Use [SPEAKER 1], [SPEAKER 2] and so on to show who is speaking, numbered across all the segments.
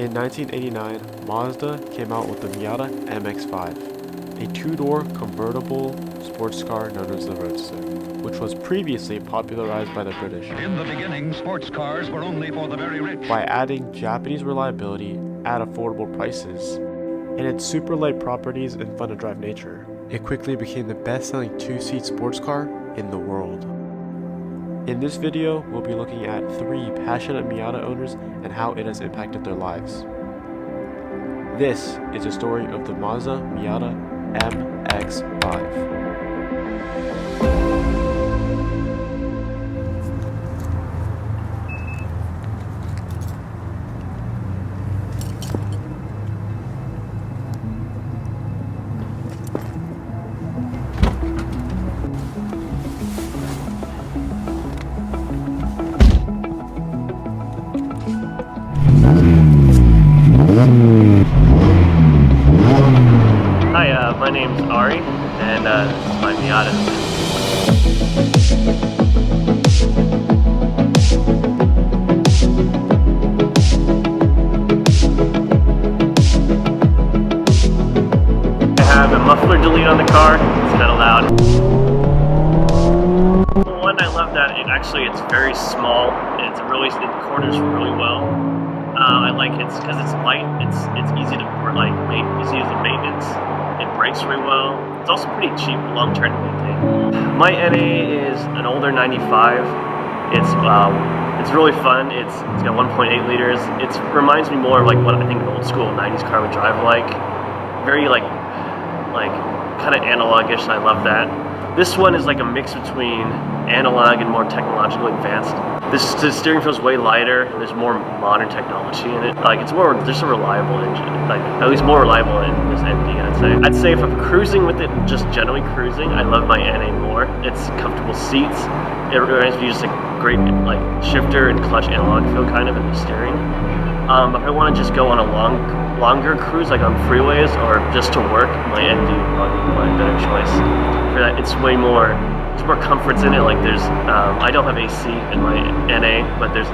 [SPEAKER 1] In 1989, Mazda came out with the Miata MX-5, a two-door convertible sports car known as the Roadster, which was previously popularized by the British.
[SPEAKER 2] In the beginning, sports cars were only for the very rich.
[SPEAKER 1] By adding Japanese reliability at affordable prices, and its super light properties and fun-to-drive nature, it quickly became the best-selling two-seat sports car in the world. In this video, we'll be looking at 3 passionate Miata owners and how it has impacted their lives. This is a story of the Mazda Miata MX-5.
[SPEAKER 3] Hi, my name's Ari, and this is my Miata. I have a muffler delete on the car. It's kind of loud. One, I love that it's very small. It corners really well. I like it because it's light. It's easy to easy to maintenance. It brakes really well. It's also pretty cheap long term to maintain. My NA is an older 95. It's really fun. It's got 1.8 liters. It reminds me more of what I think an old school 90s car would drive like. Very kind of analogish. I love that. This one is like a mix between analog and more technologically advanced. The steering feels way lighter, and there's more modern technology in it. It's more just a reliable engine, at least more reliable in this ND, I'd say if I'm cruising with it, just generally cruising, I love my NA more. It's comfortable seats. It reminds me of just a great shifter and clutch analog feel kind of in the steering. If I want to just go on a longer cruise, like on freeways or just to work, my ND would probably be my better choice. For that, there's more comforts in it. There's, I don't have AC in my NA, but there's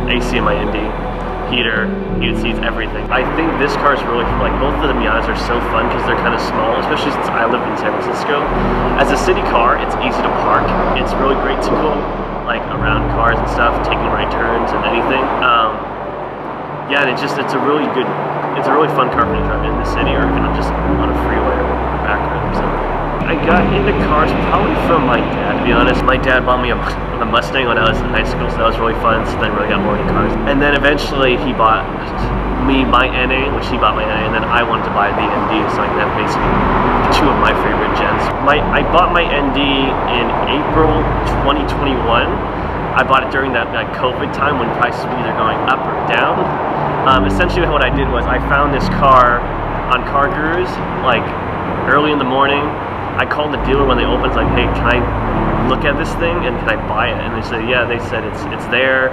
[SPEAKER 3] AC in my ND. Heater, heated seats, everything. I think this car is really, both of the Miatas are so fun because they're kind of small, especially since I live in San Francisco. As a city car, it's easy to park. It's really great to go around cars and stuff, taking right turns and anything. Yeah, and it's a really fun car for me to drive in the city or even just on a freeway or back road. So I got into cars probably from my dad, to be honest. My dad bought me a Mustang when I was in high school, so that was really fun. So then I really got more into cars. And then eventually he bought me my NA, which he bought my NA, and then I wanted to buy the ND, so I can have basically 2 of my favorite gens. I bought my ND in April 2021. I bought it during that COVID time when prices were either going up or down. Essentially what I did was I found this car on Car Gurus early in the morning. I called the dealer when they opened, hey, can I look at this thing and can I buy it? And they said, yeah. They said it's there.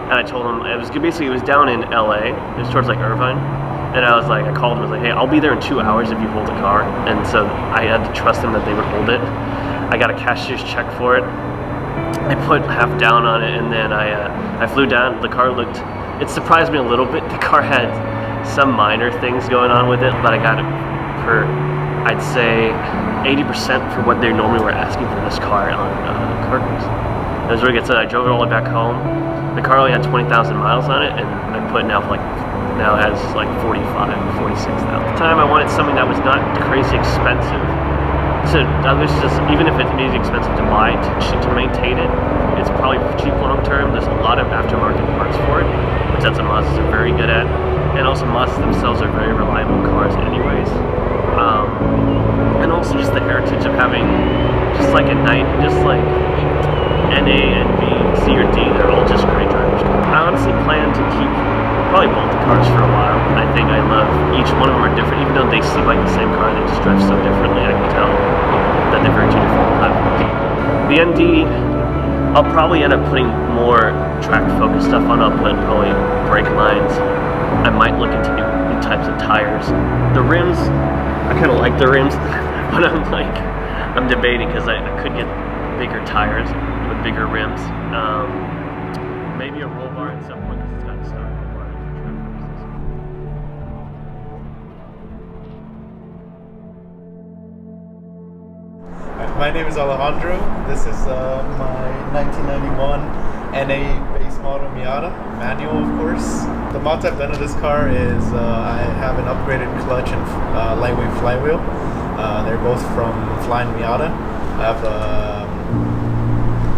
[SPEAKER 3] And I told them it was down in LA. It was towards Irvine. And I called them. I was hey, I'll be there in 2 hours if you hold the car. And so I had to trust them that they would hold it. I got a cashier's check for it. I put half down on it, and then I flew down. The car it surprised me a little bit. The car had some minor things going on with it, but I got it for, I'd say, 80% for what they normally were asking for this car on Car Gurus. It was really good. So I drove it all the way back home. The car only had 20,000 miles on it, and I put now it has 46,000. At the time, I wanted something that was not crazy expensive. So even if it may be expensive to buy, to maintain it, it's probably cheap long term. There's a lot of aftermarket parts for it, which that's what Mazdas are very good at. And also Mazdas themselves are very reliable cars anyways. And also just the heritage of having NA and B, C or D, they're all just great drivers. I honestly plan to keep probably both the cars for a while. I think I love each one of them are different, even though they seem like the same car, they just drive so differently. I can tell that they're very two different platforms. The ND, I'll probably end up putting more track focused stuff on. I'll put probably brake lines. I might look into new types of tires. The rims, I kind of like the rims, but I'm debating because I could get bigger tires with bigger rims. Maybe a roll bar at some point because it's got a stock roll bar for track purposes.
[SPEAKER 4] My name is Alejandro. This is my 1991 NA base model Miata, manual of course. The mods I've done to this car is I have an upgraded clutch and lightweight flywheel. They're both from Flying Miata.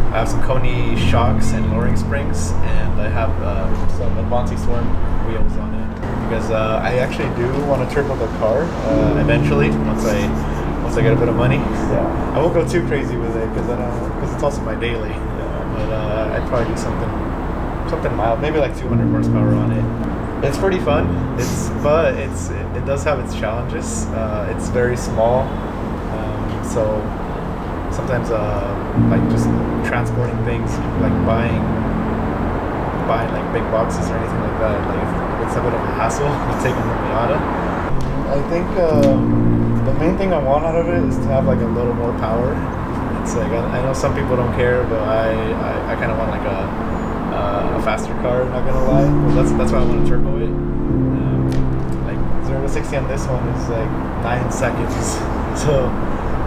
[SPEAKER 4] I have some Koni shocks and lowering springs, and I have some Advanti Storm wheels on it. Because I actually do want to turbo the car eventually once I get a bit of money. Yeah. I won't go too crazy with it because it's also my daily. But I'd probably do something mild, maybe like 200 horsepower on it. It's pretty fun. It does have its challenges. It's very small, so sometimes like just transporting things, like buying like big boxes or anything like that, like it's a bit of a hassle with taking the Miata. I think the main thing I want out of it is to have like a little more power. It's like I know some people don't care, but I kind of want like a faster car. Not gonna lie, but that's why I want to turbo it. Like 0 to 60 on this one is like 9 seconds. So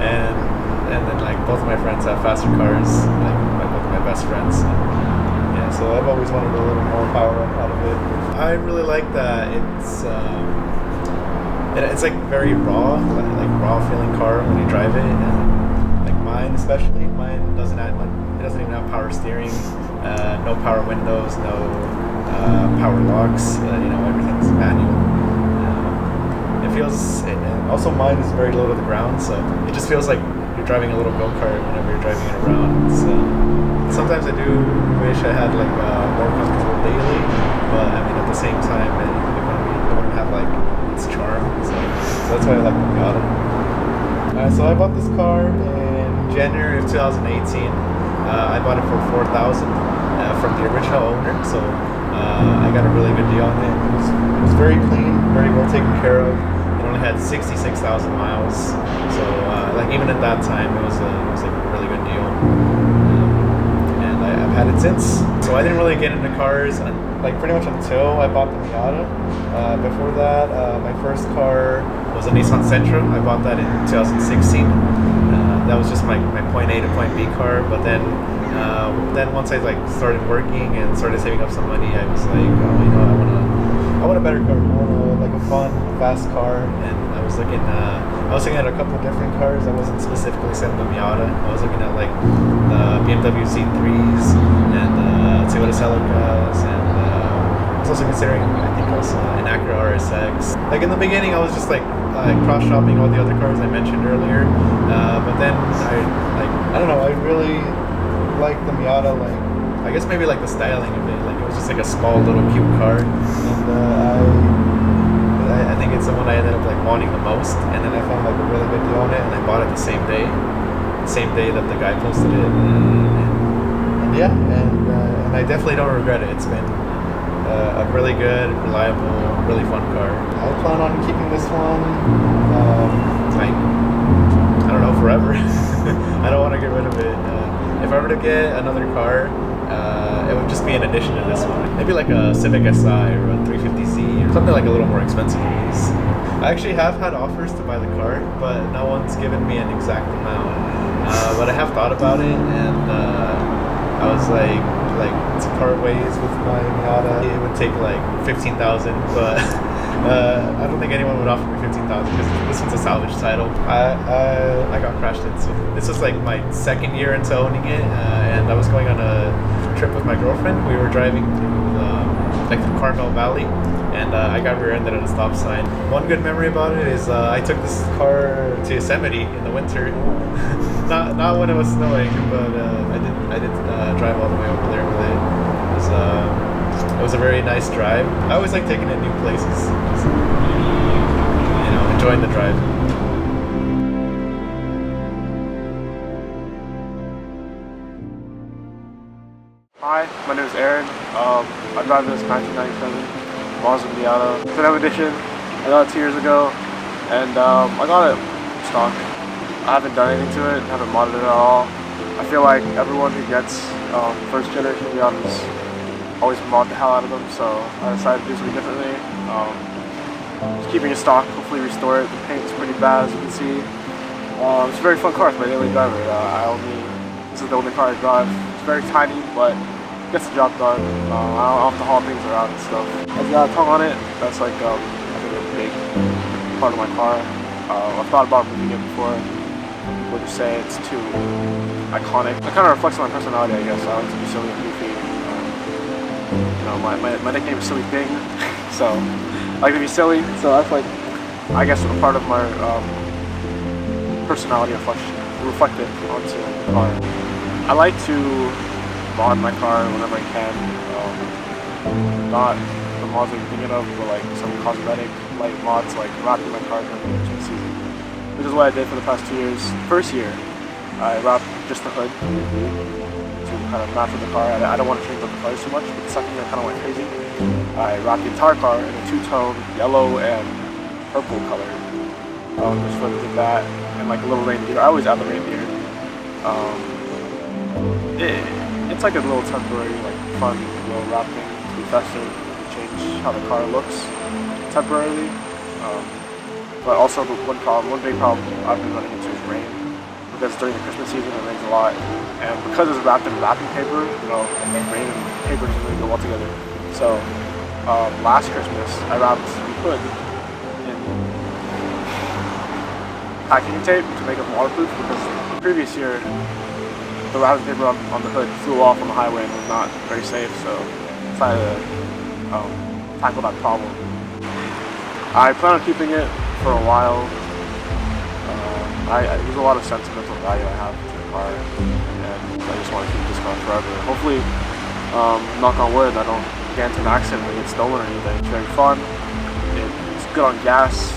[SPEAKER 4] and then like both of my friends have faster cars, like both of my best friends. Yeah, so I've always wanted a little more power out of it. I really like that it's like very raw, like raw feeling car when you drive it. And like mine especially, doesn't even have power steering, no power windows, no power locks. Everything's manual. And also mine is very low to the ground, so it just feels like you're driving a little go-kart whenever you're driving it around. So sometimes I do wish I had like a more comfortable daily, but I mean at the same time it wouldn't have like its charm. So that's why I like the Miata. So I bought this car in January of 2018. I bought it for $4,000 from the original owner. So I got a really good deal on it. It was very clean, very well taken care of. It only had 66,000 miles, so like even at that time, it was like a really good deal. And I've had it since. So I didn't really get into cars like pretty much until I bought the Miata. Before that, my first car was a Nissan Sentra. I bought that in 2016. That was just my point A to point B car. But then once I like started working and started saving up some money, I was like, I want a better car. I want like a fun, fast car. And I was looking at a couple of different cars. I wasn't specifically set on the Miata. I was looking at like the BMW Z3s and Toyota Celicas, and I was also considering, I think, also an Acura RSX. Like in the beginning, I was just like cross shopping all the other cars I mentioned earlier. But then I don't know. I really like the Miata. Like I guess maybe like the styling of it. Like it was just like a small little cute car, and I think it's the one I ended up like wanting the most. And then I found like a really good deal on it, and I bought it the same day that the guy posted it. And yeah, and I definitely don't regret it. It's been a really good, reliable, really fun car. I plan on keeping this one, like I don't know, forever. I don't want to get rid of it. If I were to get another car, it would just be an addition to this one. Maybe like a Civic Si or a 350Z or something like a little more expensive than these. I actually have had offers to buy the car, but no one's given me an exact amount. But I have thought about it, and I was like to part ways with my Miata, it would take like $15,000, but I don't think anyone would offer me $15,000 because this one's a salvage title. I got crashed into. This was like my second year into owning it, and I was going on a trip with my girlfriend. We were driving through the Carmel Valley, and I got rear-ended at a stop sign. One good memory about it is I took this car to Yosemite in the winter. not when it was snowing, but I did drive all the way over there with it. It was a very nice drive. I always like taking it new places. Just, enjoying the drive.
[SPEAKER 1] Hi, my name is Aaron. I drive this 1997 Mazda Miata. It's an M edition. I got it 2 years ago, and I got it stock. I haven't done anything to it, haven't modded it at all. I feel like everyone who gets first generation Miatas always mod the hell out of them, so I decided to do something differently. Just keeping it stock, hopefully restore it. The paint's pretty bad, as you can see. It's a very fun car. It's my daily driver. This is the only car I drive. It's very tiny, but gets the job done. I don't have to haul things around and stuff. It's got a tongue on it. That's like I think a big part of my car. I've thought about moving it before. People just say it's too iconic. It kind of reflects my personality, I guess. I like to be silly and goofy. You know, my nickname is Silly Bing, so I like to be silly. So that's like, I guess, a part of my personality reflected onto the car. I like to mod my car whenever I can. Not the mods that you're thinking of, but like some cosmetic light mods, like wrapping my car during the Christmas season, which is what I did for the past 2 years. First year, I wrapped just the hood to kind of match with the car. I don't want to change up the colors too much, but the second year I kind of went crazy. I wrapped the entire car in a two-tone yellow and purple color. Just fun did that, and like a little reindeer. I always add the reindeer. It's like a little temporary, like fun little wrap thing to be festive, to change how the car looks temporarily. But also one big problem I've been running into is rain, because during the Christmas season it rains a lot, and because it's wrapped in wrapping paper, you know, rain and paper doesn't really go well together. So last Christmas I wrapped the hood in packing tape to make it waterproof, because the previous year the wrapping paper on the hood flew off on the highway and was not very safe, so I decided to tackle that problem. I plan on keeping it for a while. There's a lot of sentimental value I have to the car, and I just want to keep this car forever. Hopefully, knock on wood, I don't get into an accident or get stolen or anything. It's very fun. It's good on gas.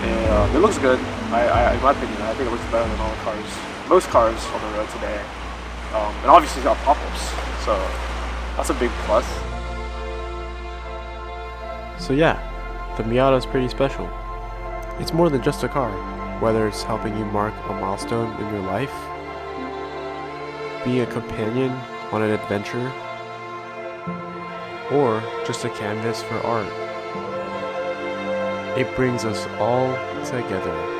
[SPEAKER 1] And, it looks good. In my opinion, I think it looks better than all the cars, most cars on the road today. And obviously it's got pop-ups, so that's a big plus. So yeah, the Miata is pretty special. It's more than just a car, whether it's helping you mark a milestone in your life, being a companion on an adventure, or just a canvas for art. It brings us all together.